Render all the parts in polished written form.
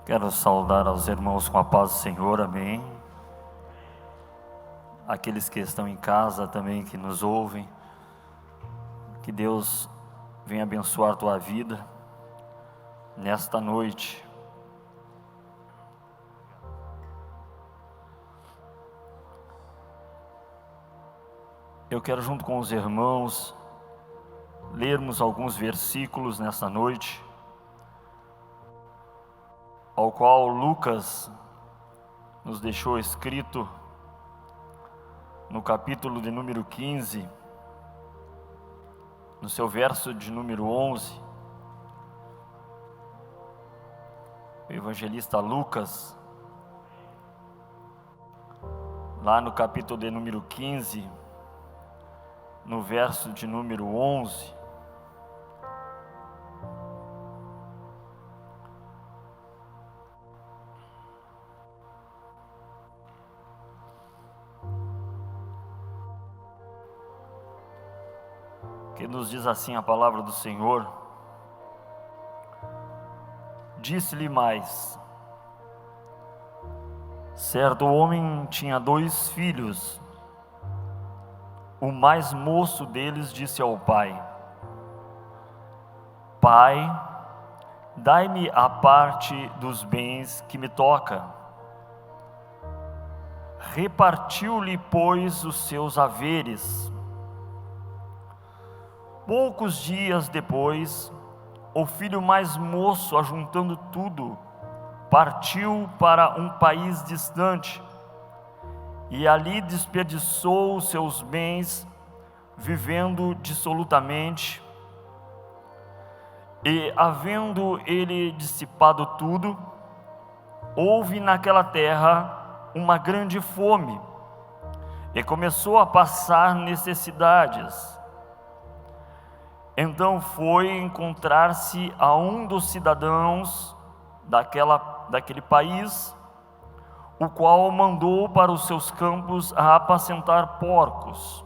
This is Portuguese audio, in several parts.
Quero saudar aos irmãos com a paz do Senhor, amém. Aqueles que estão em casa também, que nos ouvem, que Deus venha abençoar a tua vida nesta noite. Eu quero, junto com os irmãos, lermos alguns versículos nesta noite, ao qual Lucas nos deixou escrito no capítulo de número 15, no seu verso de número 11. O evangelista Lucas, lá no capítulo de número 15, no verso de número 11, que nos diz assim a palavra do Senhor: disse-lhe mais: certo homem tinha 2 filhos. O mais moço deles disse ao pai: Pai, dai-me a parte dos bens que me toca. Repartiu-lhe, pois, os seus haveres. Poucos dias depois, o filho mais moço, ajuntando tudo, partiu para um país distante, e ali desperdiçou os seus bens, vivendo dissolutamente. E, havendo ele dissipado tudo, houve naquela terra uma grande fome, e começou a passar necessidades. Então foi encontrar-se a um dos cidadãos daquele país, o qual mandou para os seus campos a apacentar porcos.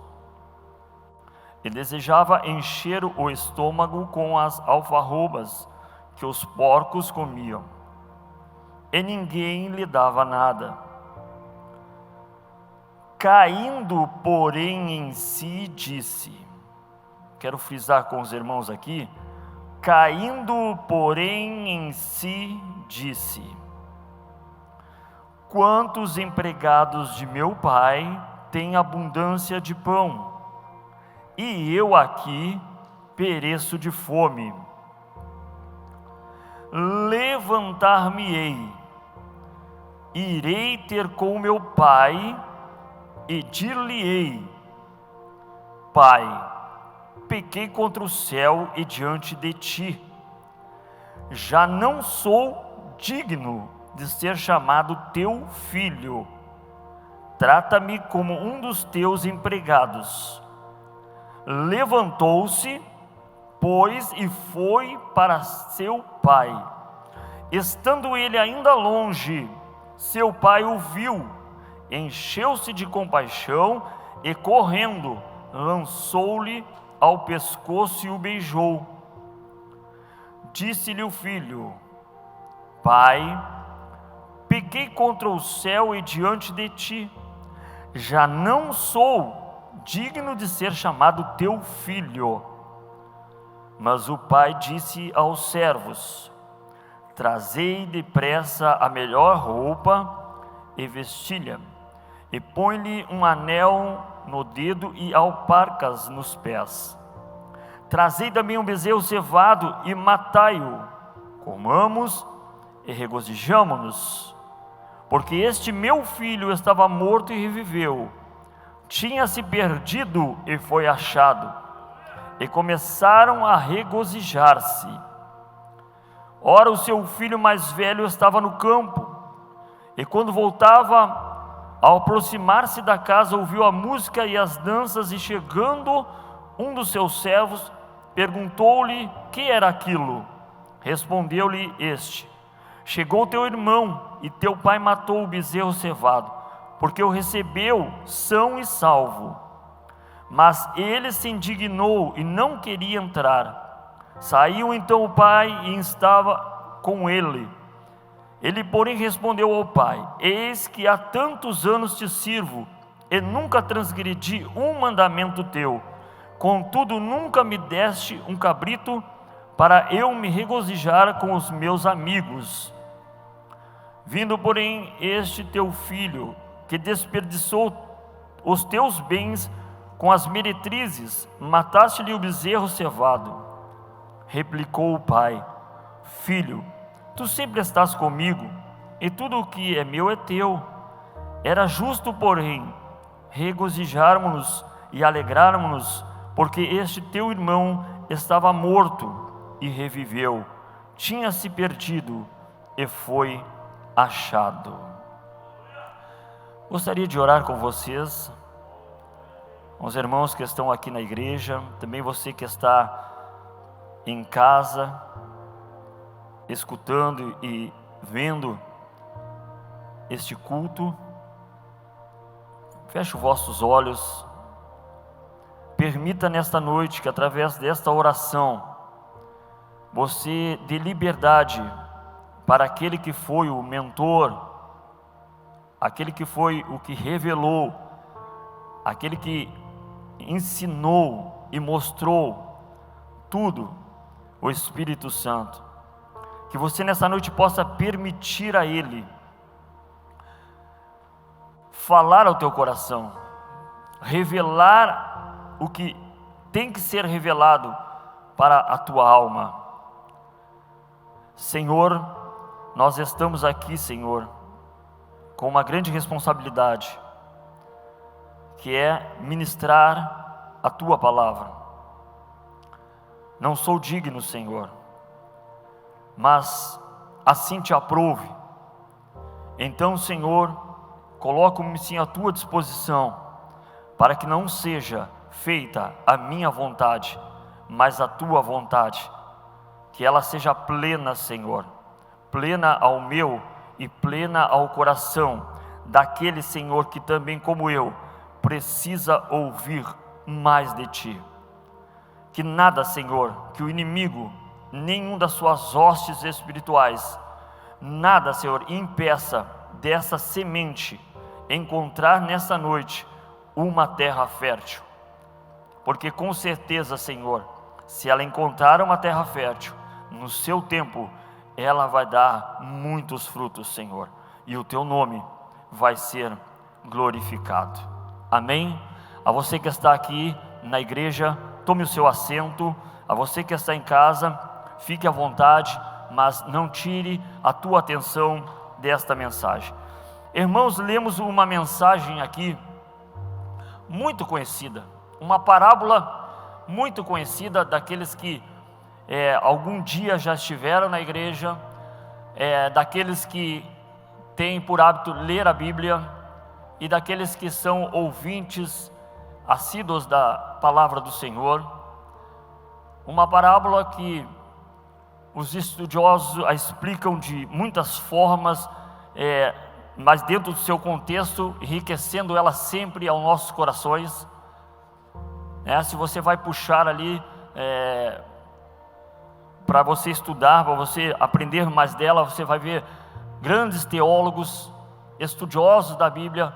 E desejava encher o estômago com as alfarrobas que os porcos comiam, e ninguém lhe dava nada. Caindo, porém, em si, disse... Quero frisar com os irmãos aqui: caindo, porém, em si, disse: quantos empregados de meu pai têm abundância de pão, e eu aqui pereço de fome. Levantar-me-ei, irei ter com meu pai, e dir-lhe-ei: Pai, pequei contra o céu e diante de ti. Já não sou digno de ser chamado teu filho. Trata-me como um dos teus empregados. Levantou-se, pois, e foi para seu pai. Estando ele ainda longe, seu pai o viu, encheu-se de compaixão e, correndo, lançou-lhe ao pescoço e o beijou. Disse-lhe o filho: Pai, pequei contra o céu e diante de ti. Já não sou digno de ser chamado teu filho. Mas o pai disse aos servos: Trazei depressa a melhor roupa e vestilha, e põe-lhe um anel no dedo e alparcas nos pés. Trazei também um bezerro cevado e matai-o. Comamos e regozijamo-nos, porque este meu filho estava morto e reviveu, tinha-se perdido e foi achado. E começaram a regozijar-se. Ora, o seu filho mais velho estava no campo, e quando voltava, ao aproximar-se da casa, ouviu a música e as danças, e chegando um dos seus servos, perguntou-lhe que era aquilo. Respondeu-lhe este: chegou teu irmão, e teu pai matou o bezerro cevado, porque o recebeu são e salvo. Mas ele se indignou e não queria entrar. Saiu então o pai e estava com ele. Ele, porém, respondeu ao pai: eis que há tantos anos te sirvo, e nunca transgredi um mandamento teu. Contudo, nunca me deste um cabrito para eu me regozijar com os meus amigos. Vindo, porém, este teu filho, que desperdiçou os teus bens com as meretrizes, mataste-lhe o bezerro cevado. Replicou o pai: filho, tu sempre estás comigo, e tudo o que é meu é teu. Era justo, porém, regozijarmos-nos e alegrarmos-nos, porque este teu irmão estava morto e reviveu, tinha se perdido e foi achado. Gostaria de orar com vocês, os irmãos que estão aqui na igreja, também você que está em casa, escutando e vendo este culto. Feche os vossos olhos. Permita nesta noite que através desta oração você dê liberdade para aquele que foi o mentor, aquele que foi o que revelou, aquele que ensinou e mostrou tudo, o Espírito Santo. Que você nessa noite possa permitir a Ele falar ao teu coração, revelar o que tem que ser revelado para a tua alma. Senhor, nós estamos aqui, Senhor, com uma grande responsabilidade, que é ministrar a tua palavra. Não sou digno, Senhor, mas assim te aprouve. Então, Senhor, coloco-me sim à tua disposição, para que não seja feita a minha vontade, mas a tua vontade, que ela seja plena, Senhor, plena ao meu e plena ao coração daquele, Senhor, que também como eu, precisa ouvir mais de Ti. Que nada, Senhor, que o inimigo, nenhum das suas hostes espirituais, nada, Senhor, impeça dessa semente encontrar nessa noite uma terra fértil. Porque com certeza, Senhor, se ela encontrar uma terra fértil, no seu tempo, ela vai dar muitos frutos, Senhor, e o teu nome vai ser glorificado. Amém? A você que está aqui na igreja, tome o seu assento. A você que está em casa, fique à vontade, mas não tire a tua atenção desta mensagem. Irmãos, lemos uma mensagem aqui muito conhecida, uma parábola muito conhecida daqueles que algum dia já estiveram na igreja, daqueles que têm por hábito ler a Bíblia e daqueles que são ouvintes assíduos da palavra do Senhor. Uma parábola que os estudiosos a explicam de muitas formas, mas dentro do seu contexto, enriquecendo ela sempre aos nossos corações. Se você vai puxar ali para você estudar, para você aprender mais dela, você vai ver grandes teólogos, estudiosos da Bíblia,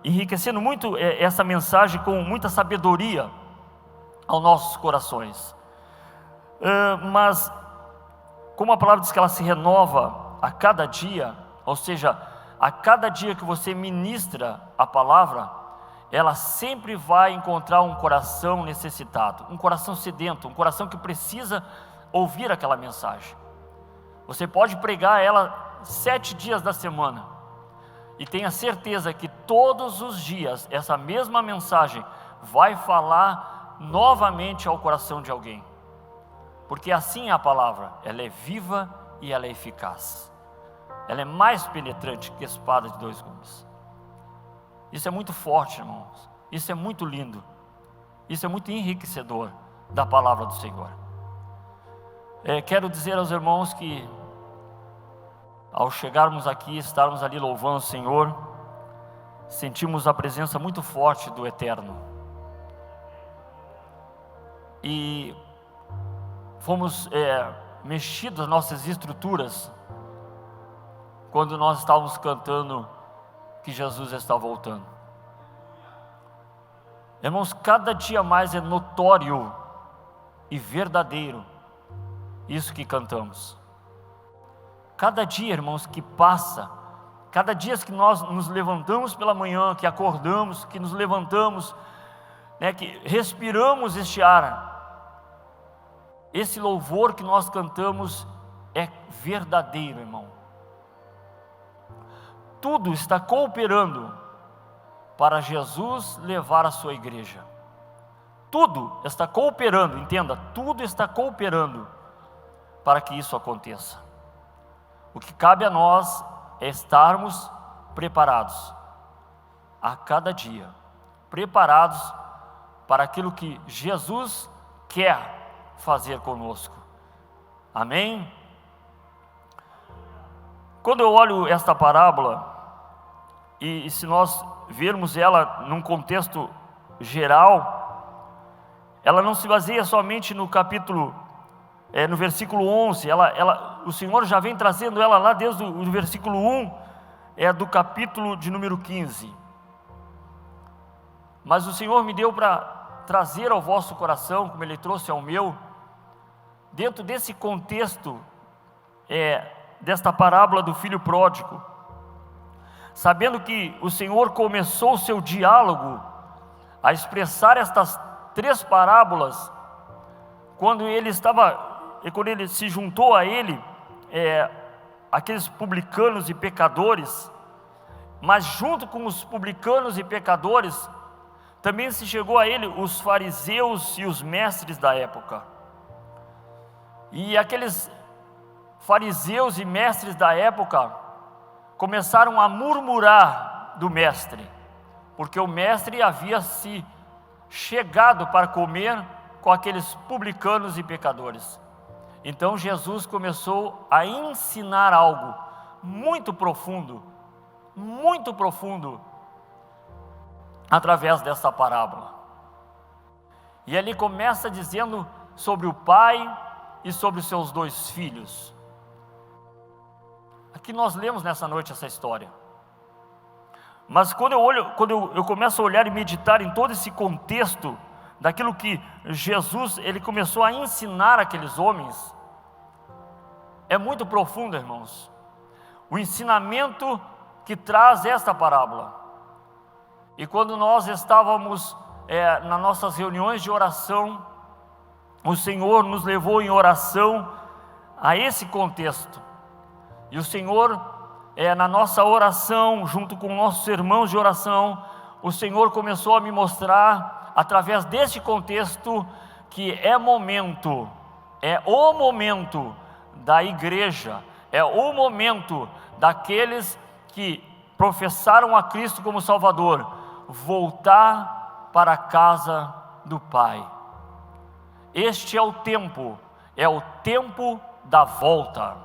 enriquecendo muito essa mensagem com muita sabedoria aos nossos corações. Mas como a palavra diz que ela se renova a cada dia, ou seja, a cada dia que você ministra a palavra, ela sempre vai encontrar um coração necessitado, um coração sedento, um coração que precisa ouvir aquela mensagem. Você pode pregar ela 7 dias da semana, e tenha certeza que todos os dias essa mesma mensagem vai falar novamente ao coração de alguém, porque assim é a palavra, ela é viva e ela é eficaz, ela é mais penetrante que espada de 2 gumes. Isso é muito forte, irmãos, isso é muito lindo, isso é muito enriquecedor da palavra do Senhor. Quero dizer aos irmãos que ao chegarmos aqui, estarmos ali louvando o Senhor, sentimos a presença muito forte do Eterno, e fomos mexido as nossas estruturas quando nós estávamos cantando que Jesus está voltando. Irmãos, cada dia mais é notório e verdadeiro isso que cantamos. Cada dia, irmãos, que passa, cada dia que nós nos levantamos pela manhã, que acordamos, que nos levantamos, né, que respiramos este ar, esse louvor que nós cantamos é verdadeiro, irmão. Tudo está cooperando para Jesus levar a sua igreja. Tudo está cooperando, entenda, tudo está cooperando para que isso aconteça. O que cabe a nós é estarmos preparados a cada dia, preparados para aquilo que Jesus quer fazer conosco. Amém? Quando eu olho esta parábola, e se nós vermos ela num contexto geral, ela não se baseia somente no capítulo, no versículo 11, o Senhor já vem trazendo ela lá desde o versículo 1, do capítulo de número 15. Mas o Senhor me deu para trazer ao vosso coração, como Ele trouxe ao meu, dentro desse contexto, desta parábola do filho pródigo, sabendo que o Senhor começou o seu diálogo a expressar estas 3 parábolas, quando ele se juntou a ele, aqueles publicanos e pecadores, mas junto com os publicanos e pecadores, também se chegou a ele os fariseus e os mestres da época. E aqueles fariseus e mestres da época começaram a murmurar do mestre, porque o mestre havia se chegado para comer com aqueles publicanos e pecadores. Então Jesus começou a ensinar algo muito profundo, através dessa parábola. E ele começa dizendo sobre o pai e sobre os seus 2 filhos. Aqui nós lemos nessa noite essa história. Mas quando eu começo a olhar e meditar em todo esse contexto daquilo que Jesus, ele começou a ensinar aqueles homens, é muito profundo, irmãos. O ensinamento que traz esta parábola. E quando nós estávamos nas nossas reuniões de oração, o Senhor nos levou em oração a esse contexto. E o Senhor, na nossa oração, junto com nossos irmãos de oração, o Senhor começou a me mostrar, através deste contexto, que é o momento da igreja, é o momento daqueles que professaram a Cristo como Salvador, voltar para a casa do Pai. Este é o tempo da volta.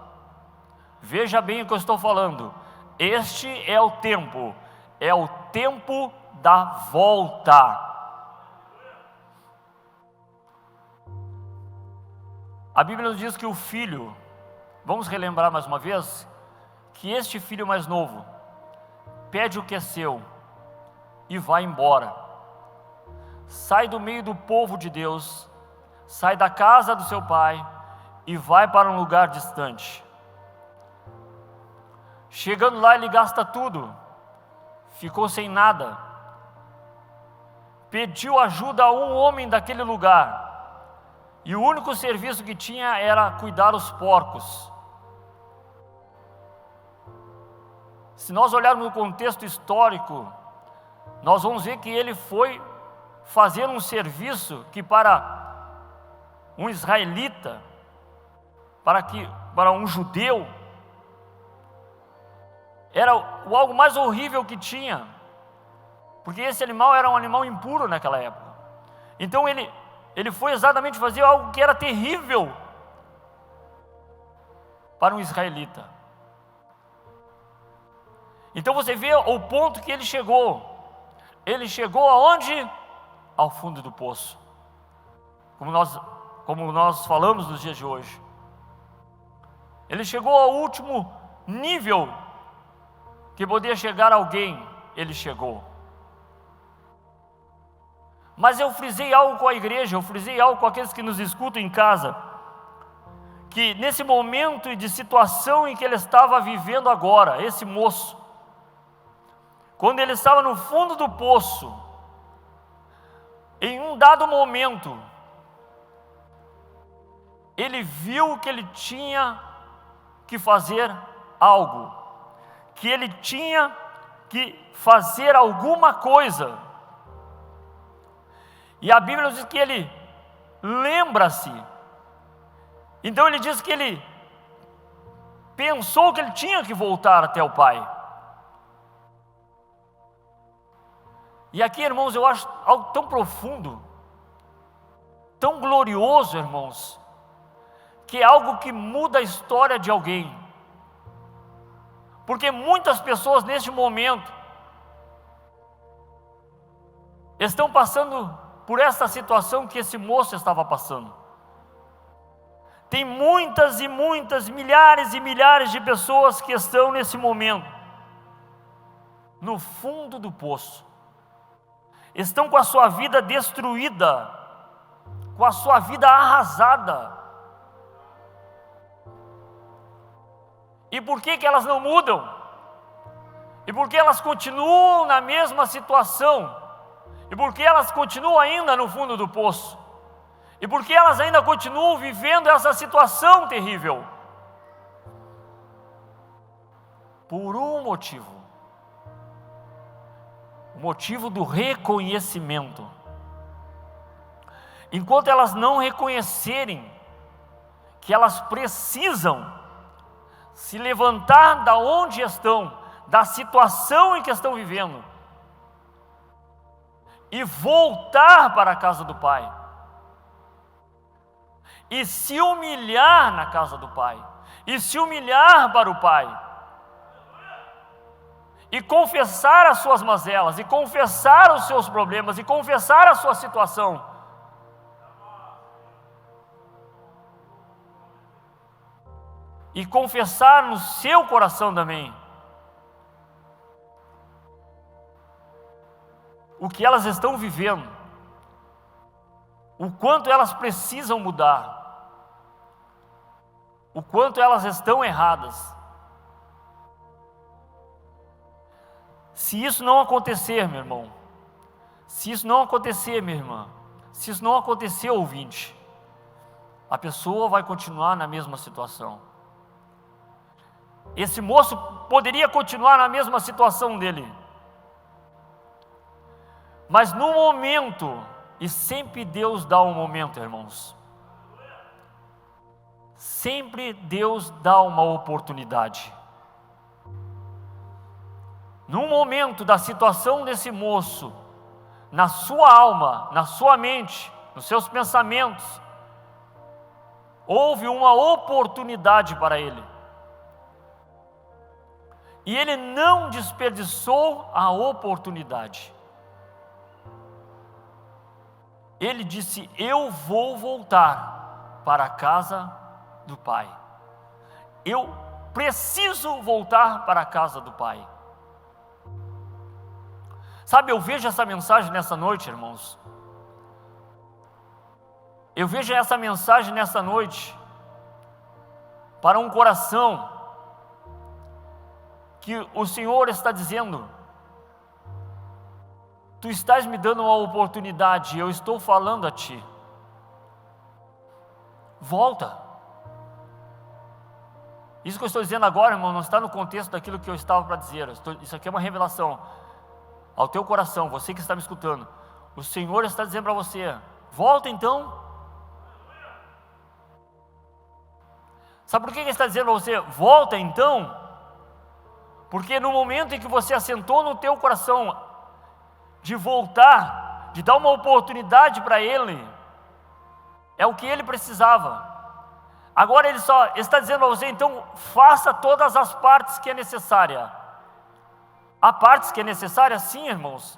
Veja bem o que eu estou falando. Este é o tempo da volta. A Bíblia nos diz que o filho, vamos relembrar mais uma vez, que este filho mais novo pede o que é seu e vai embora. Sai do meio do povo de Deus, sai da casa do seu pai e vai para um lugar distante. Chegando lá, ele gasta tudo, ficou sem nada, pediu ajuda a um homem daquele lugar, e o único serviço que tinha era cuidar os porcos. Se nós olharmos no contexto histórico, nós vamos ver que ele foi fazer um serviço que para um israelita, para um judeu, era algo mais horrível que tinha, porque esse animal era um animal impuro naquela época. Então ele foi exatamente fazer algo que era terrível para um israelita. Então você vê o ponto que ele chegou. Ele chegou aonde? Ao fundo do poço, como nós falamos nos dias de hoje. Ele chegou ao último nível que podia chegar alguém, ele chegou. Mas eu frisei algo com a igreja, eu frisei algo com aqueles que nos escutam em casa, que nesse momento de situação em que ele estava vivendo agora, esse moço, quando ele estava no fundo do poço, em um dado momento, ele viu que ele tinha que fazer algo, que ele tinha que fazer alguma coisa. E a Bíblia diz que ele lembra-se. Então ele diz que ele pensou que ele tinha que voltar até o Pai. E aqui, irmãos, eu acho algo tão profundo, tão glorioso, irmãos, que é algo que muda a história de alguém. Porque muitas pessoas neste momento estão passando por essa situação que esse moço estava passando. Tem muitas e muitas, milhares e milhares de pessoas que estão nesse momento no fundo do poço. Estão com a sua vida destruída, com a sua vida arrasada. E por que elas não mudam? E por que elas continuam na mesma situação? E por que elas continuam ainda no fundo do poço? E por que elas ainda continuam vivendo essa situação terrível? Por um motivo. O motivo do reconhecimento. Enquanto elas não reconhecerem que elas precisam se levantar da onde estão, da situação em que estão vivendo, e voltar para a casa do Pai, e se humilhar na casa do Pai, e se humilhar para o Pai, e confessar as suas mazelas, e confessar os seus problemas, e confessar a sua situação, e confessar no seu coração também o que elas estão vivendo, o quanto elas precisam mudar, o quanto elas estão erradas. Se isso não acontecer, meu irmão, se isso não acontecer, minha irmã, se isso não acontecer, ouvinte, a pessoa vai continuar na mesma situação. Esse moço poderia continuar na mesma situação dele, mas no momento, e sempre Deus dá um momento, irmãos, sempre Deus dá uma oportunidade. No momento da situação desse moço, na sua alma, na sua mente, nos seus pensamentos, houve uma oportunidade para ele. E ele não desperdiçou a oportunidade. Ele disse: eu vou voltar para a casa do Pai. Eu preciso voltar para a casa do Pai. Sabe, eu vejo essa mensagem nessa noite, irmãos. Eu vejo essa mensagem nessa noite para um coração que o Senhor está dizendo: tu estás me dando uma oportunidade, eu estou falando a ti. Volta. Isso que eu estou dizendo agora, irmão, não está no contexto daquilo que eu estava para dizer. Isso aqui é uma revelação ao teu coração, você que está me escutando. O Senhor está dizendo para você: volta então. Sabe por que Ele está dizendo para você: volta então? Porque no momento em que você assentou no teu coração de voltar, de dar uma oportunidade para Ele, é o que Ele precisava. Agora Ele só está dizendo para você: então faça todas as partes que é necessária. Há partes que é necessária, sim, irmãos.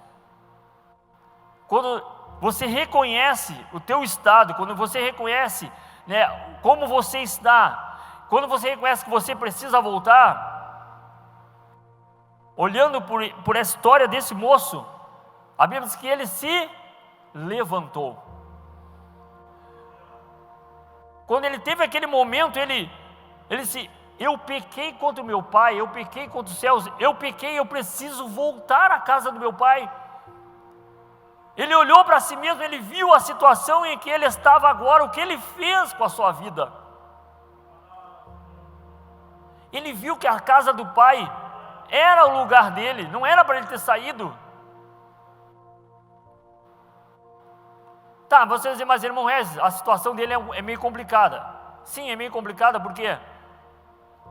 Quando você reconhece o teu estado, quando você reconhece, né, como você está, quando você reconhece que você precisa voltar, olhando por essa história desse moço, a Bíblia diz que ele se levantou. Quando ele teve aquele momento, eu pequei contra o meu pai, eu pequei contra os céus, eu pequei, eu preciso voltar à casa do meu pai. Ele olhou para si mesmo, ele viu a situação em que ele estava agora, o que ele fez com a sua vida. Ele viu que a casa do pai era o lugar dele, não era para ele ter saído. Tá, vocês dizem, mas irmão Regis, a situação dele é meio complicada. Sim, é meio complicada, por quê?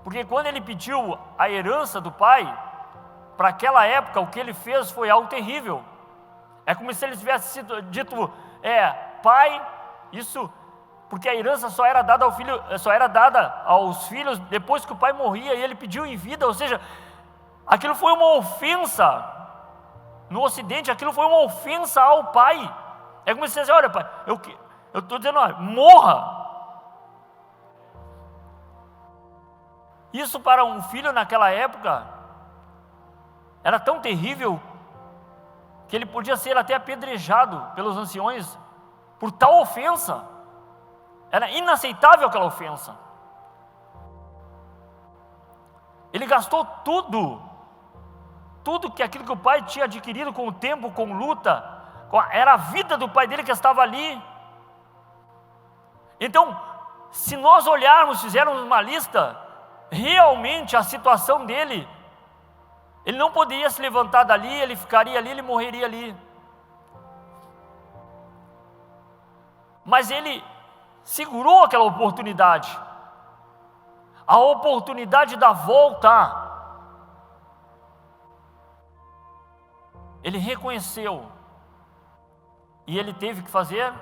Porque quando ele pediu a herança do pai, para aquela época, o que ele fez foi algo terrível. É como se ele tivesse dito, pai, isso, porque a herança só era dada aos filhos depois que o pai morria, e ele pediu em vida, ou seja, aquilo foi uma ofensa. No Ocidente, aquilo foi uma ofensa ao pai. É como se dissesse, olha pai, eu estou dizendo, olha, morra. Isso para um filho naquela época era tão terrível que ele podia ser até apedrejado pelos anciões por tal ofensa. Era inaceitável aquela ofensa. Ele gastou tudo que aquilo que o pai tinha adquirido com o tempo, com luta, era a vida do pai dele que estava ali. Então, se nós olharmos, fizermos uma lista, realmente a situação dele, ele não poderia se levantar dali, ele ficaria ali, ele morreria ali. Mas ele segurou aquela oportunidade, a oportunidade da volta. Ele reconheceu, e ele teve que fazer,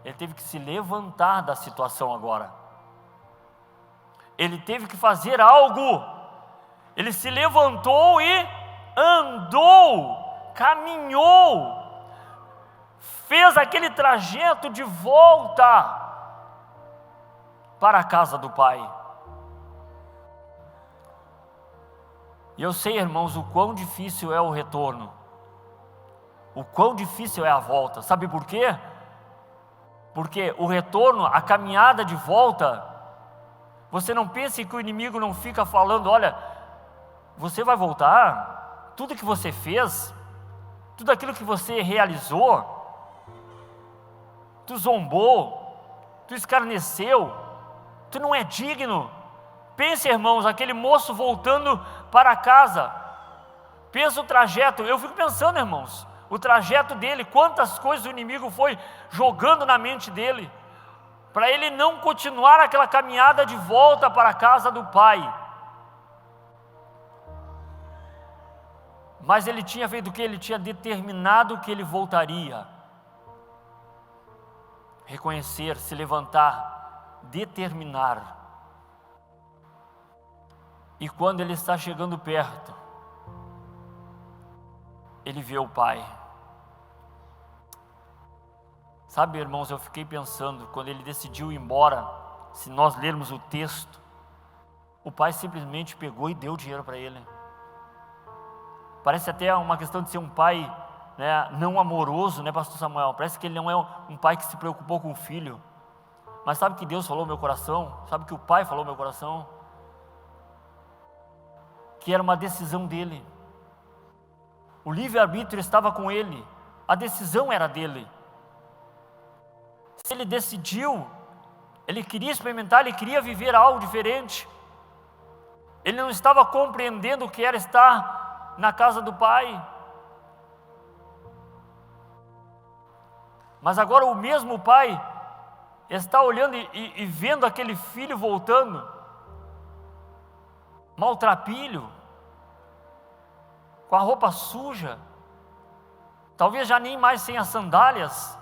ele teve que se levantar da situação agora. Ele teve que fazer algo. Ele se levantou e andou, caminhou, fez aquele trajeto de volta para a casa do pai. E eu sei, irmãos, o quão difícil é o retorno, o quão difícil é a volta. Sabe por quê? Porque o retorno, a caminhada de volta, você não pense que o inimigo não fica falando, olha, você vai voltar, tudo que você fez, tudo aquilo que você realizou, tu zombou, tu escarneceu, tu não é digno. Pense, irmãos, aquele moço voltando para casa, pensa o trajeto, eu fico pensando, irmãos, o trajeto dele, quantas coisas o inimigo foi jogando na mente dele, para ele não continuar aquela caminhada de volta para a casa do pai. Mas ele tinha feito o que? Ele tinha determinado que ele voltaria. Reconhecer, se levantar, determinar. E quando ele está chegando perto, ele vê o pai. Sabe, irmãos, eu fiquei pensando, quando ele decidiu ir embora, se nós lermos o texto, o pai simplesmente pegou e deu dinheiro para ele. Parece até uma questão de ser um pai, né, não amoroso, né, pastor Samuel? Parece que ele não é um pai que se preocupou com o filho. Mas sabe que Deus falou no meu coração? Sabe que o pai falou no meu coração? Que era uma decisão dele. O livre-arbítrio estava com ele. A decisão era dele. Se ele decidiu, ele queria experimentar, ele queria viver algo diferente. Ele não estava compreendendo o que era estar na casa do pai. Mas agora o mesmo pai está olhando e vendo aquele filho voltando, maltrapilho, com a roupa suja, talvez já nem mais sem as sandálias,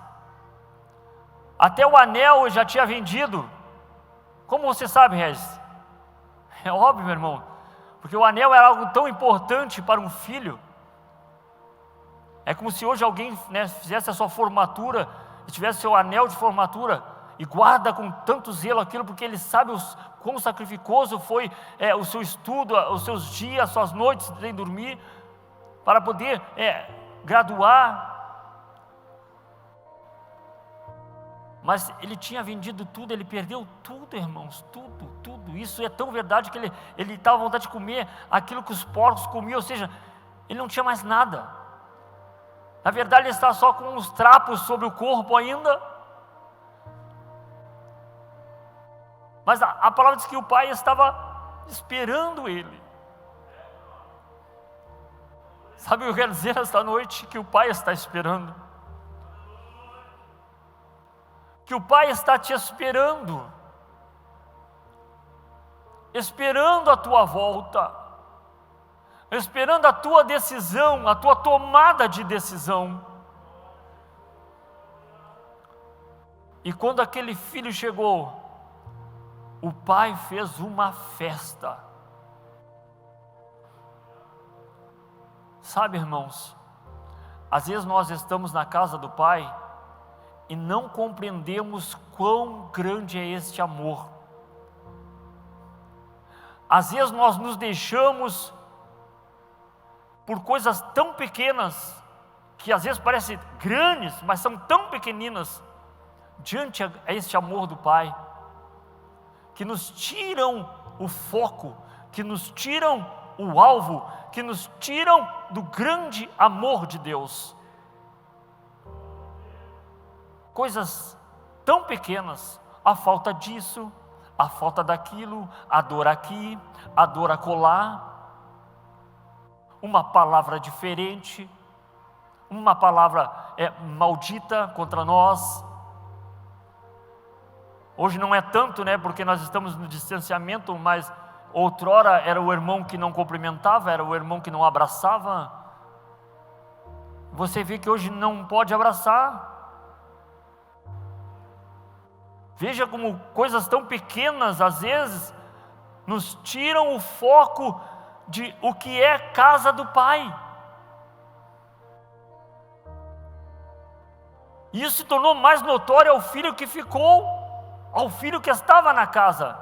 até o anel eu já tinha vendido. Como você sabe, Regis? É óbvio, meu irmão, porque o anel era algo tão importante para um filho. É como se hoje alguém, né, fizesse a sua formatura e tivesse seu anel de formatura, e guarda com tanto zelo aquilo, porque ele sabe quão sacrificoso foi o seu estudo, os seus dias, as suas noites sem dormir, para poder graduar. Mas ele tinha vendido tudo, ele perdeu tudo, irmãos, tudo. Isso é tão verdade que ele estava à vontade de comer aquilo que os porcos comiam, ou seja, ele não tinha mais nada. Na verdade, ele está só com os trapos sobre o corpo ainda. Mas a palavra diz que o pai estava esperando ele. Sabe o que eu quero dizer esta noite? Que o pai está esperando. Que o pai está te esperando. Esperando a tua volta. Esperando a tua decisão, a tua tomada de decisão. E quando aquele filho chegou, o pai fez uma festa. Sabe, irmãos, às vezes nós estamos na casa do pai e não compreendemos quão grande é este amor. Às vezes nós nos deixamos por coisas tão pequenas, que às vezes parecem grandes, mas são tão pequeninas, diante a este amor do pai, que nos tiram o foco, que nos tiram o alvo, que nos tiram do grande amor de Deus. Coisas tão pequenas, a falta disso, a falta daquilo, a dor aqui, a dor acolá, uma palavra diferente, uma palavra maldita contra nós. Hoje não é tanto, porque nós estamos no distanciamento, mas outrora era o irmão que não cumprimentava, era o irmão que não abraçava. Você vê que hoje não pode abraçar. Veja como coisas tão pequenas, às vezes, nos tiram o foco de o que é casa do pai. Isso se tornou mais notório ao filho que ficou, ao filho que estava na casa,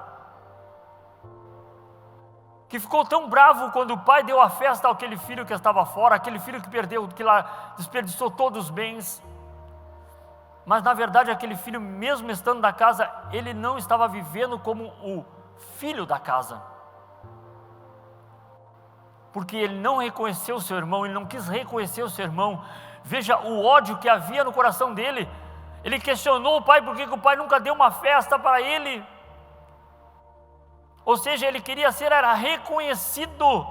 que ficou tão bravo quando o pai deu a festa àquele filho que estava fora, aquele filho que perdeu, que lá desperdiçou todos os bens. Mas na verdade aquele filho, mesmo estando na casa, ele não estava vivendo como o filho da casa, porque ele não reconheceu o seu irmão, ele não quis reconhecer o seu irmão. Veja o ódio que havia no coração dele. Ele questionou o pai, por que o pai nunca deu uma festa para ele. Ou seja, ele queria era reconhecido.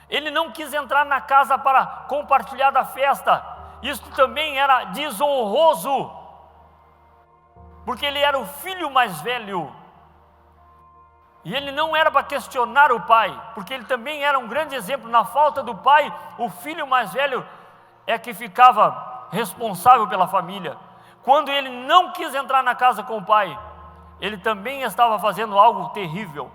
Ele não quis entrar na casa para compartilhar da festa. Isso também era desonroso, porque ele era o filho mais velho. E ele não era para questionar o pai, porque ele também era um grande exemplo. Na falta do pai, o filho mais velho é que ficava responsável pela família. Quando ele não quis entrar na casa com o pai, ele também estava fazendo algo terrível.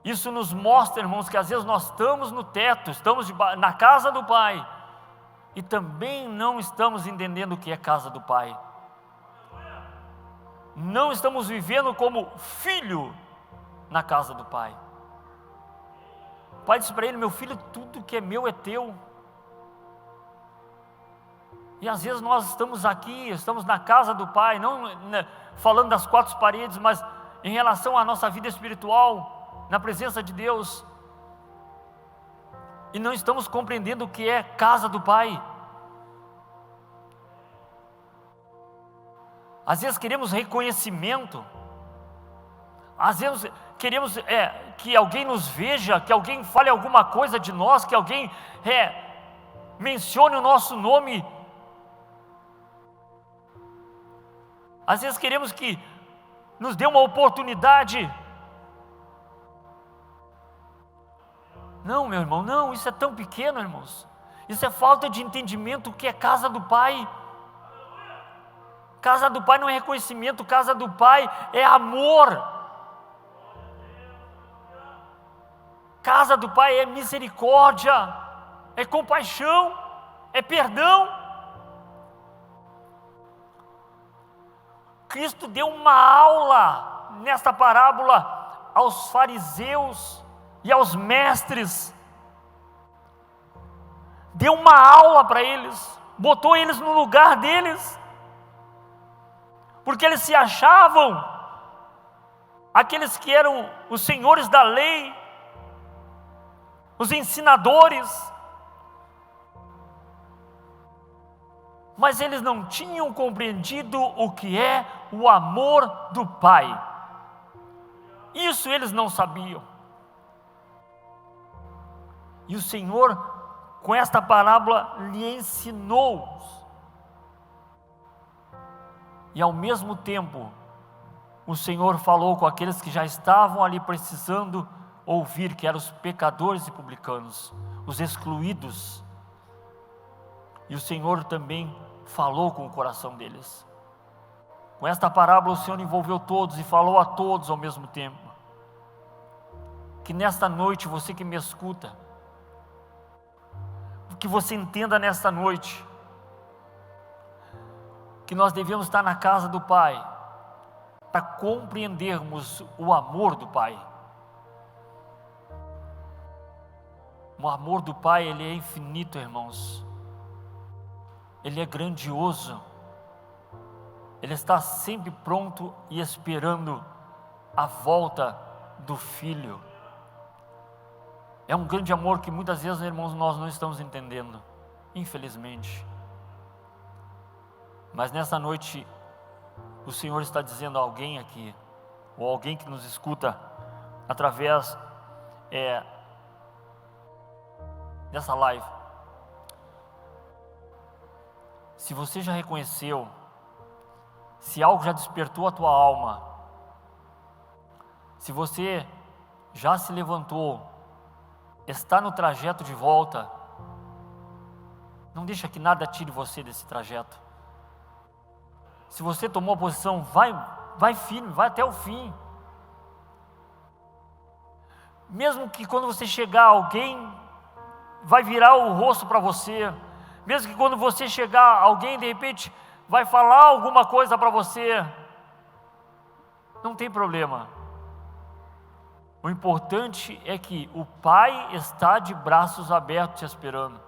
Isso nos mostra, irmãos, que às vezes nós estamos no teto, estamos na casa do pai, e também não estamos entendendo o que é casa do pai. Não estamos vivendo como filho na casa do pai. O pai disse para ele: meu filho, tudo que é meu é teu. E às vezes nós estamos aqui, estamos na casa do pai, não falando das quatro paredes, mas em relação à nossa vida espiritual, na presença de Deus, e não estamos compreendendo o que é casa do pai. Às vezes queremos reconhecimento, às vezes queremos que alguém nos veja, que alguém fale alguma coisa de nós, que alguém mencione o nosso nome. Às vezes queremos que nos dê uma oportunidade. Não, meu irmão, não, isso é tão pequeno, irmãos. Isso é falta de entendimento do que é casa do pai. Casa do pai não é reconhecimento, casa do pai é amor. Casa do pai é misericórdia, é compaixão. é perdão. Cristo deu uma aula nesta parábola aos fariseus e aos mestres. Deu uma aula para eles, botou eles no lugar deles, porque eles se achavam aqueles que eram os senhores da lei, os ensinadores, mas eles não tinham compreendido o que é o amor do Pai. Isso eles não sabiam. E o Senhor, com esta parábola, lhe ensinou. E ao mesmo tempo, o Senhor falou com aqueles que já estavam ali precisando ouvir, que eram os pecadores e publicanos, os excluídos. E o Senhor também falou com o coração deles. Com esta parábola o Senhor envolveu todos e falou a todos ao mesmo tempo. Que nesta noite, você que me escuta, que você entenda nesta noite, que nós devemos estar na casa do Pai, para compreendermos o amor do Pai. O amor do Pai, ele é infinito, irmãos. Ele é grandioso. Ele está sempre pronto e esperando a volta do Filho. É um grande amor que muitas vezes, irmãos, nós não estamos entendendo, infelizmente. Mas nessa noite, o Senhor está dizendo a alguém aqui, ou alguém que nos escuta através dessa live. Se você já reconheceu, se algo já despertou a tua alma, se você já se levantou, está no trajeto de volta, não deixa que nada tire você desse trajeto. Se você tomou a posição, vai firme, vai até o fim. Mesmo que quando você chegar, alguém vai virar o rosto para você, mesmo que quando você chegar, alguém de repente vai falar alguma coisa para você, não tem problema. O importante é que o Pai está de braços abertos te esperando.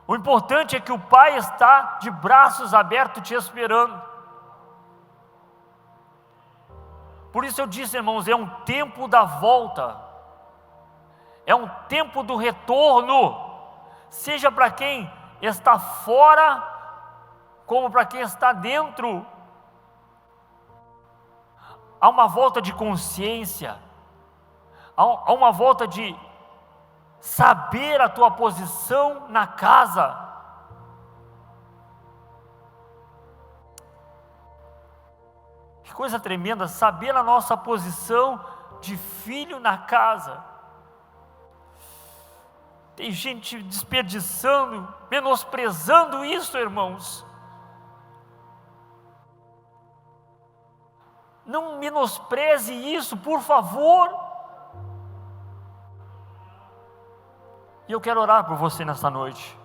O importante é que o Pai está de braços abertos te esperando. Por isso eu disse, irmãos, é um tempo da volta, é um tempo do retorno, seja para quem está fora, como para quem está dentro. Há uma volta de consciência, há uma volta de saber a tua posição na casa. Que coisa tremenda, saber a nossa posição de filho na casa. Tem gente desperdiçando, menosprezando isso, irmãos. Não menospreze isso, por favor. E eu quero orar por você nesta noite.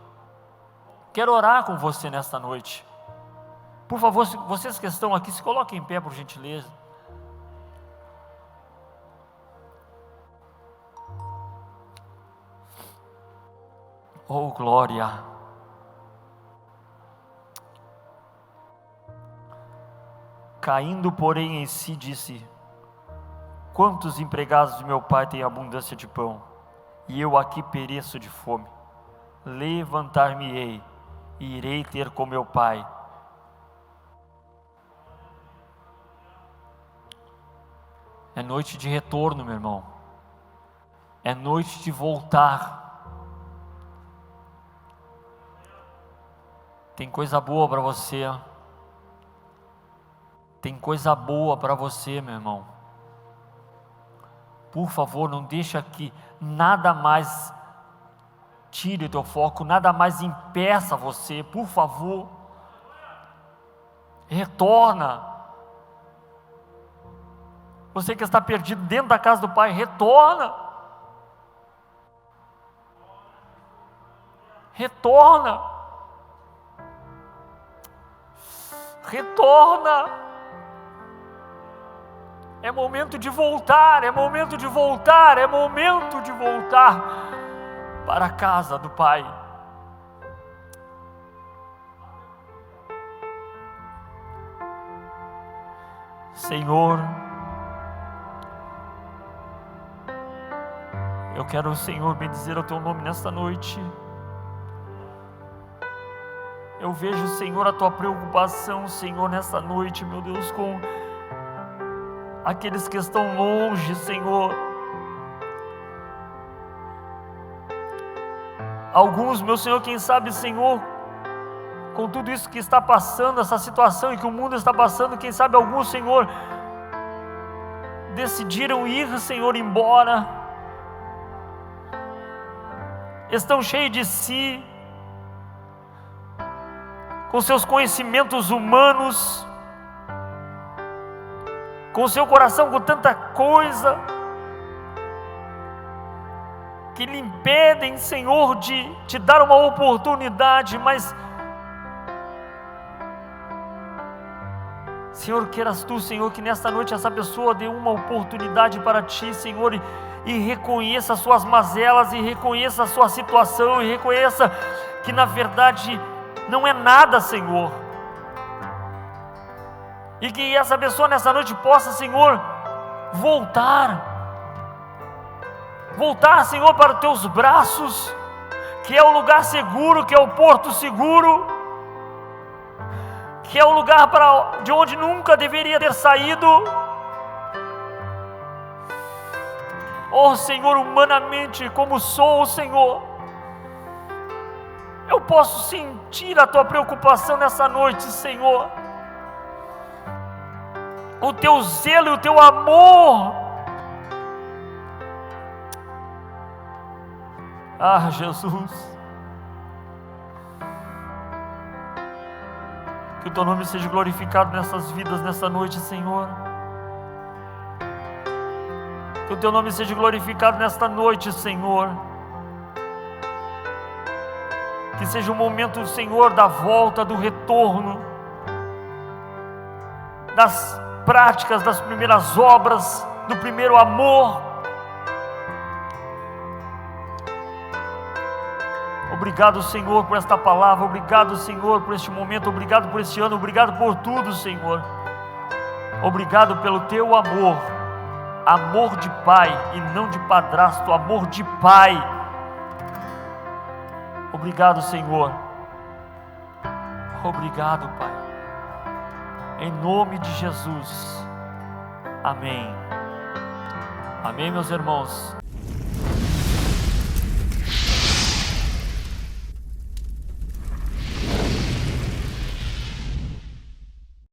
Quero orar com você nesta noite. Por favor, vocês que estão aqui, se coloquem em pé, por gentileza. Oh, glória. Caindo, porém, em si, disse: quantos empregados de meu pai têm abundância de pão, e eu aqui pereço de fome. Levantar-me-ei, e irei ter com meu pai. É noite de retorno, meu irmão. É noite de voltar. Tem coisa boa para você. Tem coisa boa para você, meu irmão. Por favor, não deixa que nada mais tire o teu foco, nada mais impeça você, por favor. Retorna. Você que está perdido dentro da casa do Pai, retorna. Retorna. Retorna. É momento de voltar, é momento de voltar, é momento de voltar para a casa do Pai. Senhor, eu quero, Senhor, bendizer o Teu nome nesta noite. Eu vejo, Senhor, a Tua preocupação, Senhor, nesta noite, meu Deus, com aqueles que estão longe, Senhor. Alguns, meu Senhor, quem sabe, Senhor, com tudo isso que está passando, essa situação e que o mundo está passando, quem sabe alguns, Senhor, decidiram ir, Senhor, embora. Estão cheios de si, com seus conhecimentos humanos, com seu coração com tanta coisa, que lhe impedem, Senhor, de te dar uma oportunidade, mas, Senhor, queiras Tu, Senhor, que nesta noite essa pessoa dê uma oportunidade para Ti, Senhor, e reconheça as suas mazelas, e reconheça a sua situação, e reconheça que na verdade não é nada, Senhor. E que essa pessoa nessa noite possa, Senhor, voltar, Senhor, para os Teus braços, que é o lugar seguro, que é o porto seguro, que é o lugar de onde nunca deveria ter saído. Oh Senhor, humanamente como sou, Senhor, eu posso sentir a Tua preocupação nessa noite, Senhor, o Teu zelo e o Teu amor. Ah, Jesus, que o Teu nome seja glorificado nessas vidas nessa noite, Senhor. Que o Teu nome seja glorificado nesta noite, Senhor. Que seja o momento, Senhor, da volta, do retorno, das práticas, das primeiras obras, do primeiro amor. Obrigado, Senhor, por esta palavra. Obrigado, Senhor, por este momento. Obrigado por este ano. Obrigado por tudo, Senhor. Obrigado pelo Teu amor. Amor de pai e não de padrasto. Amor de pai. Obrigado, Senhor. Obrigado, Pai. Em nome de Jesus. Amém. Amém, meus irmãos.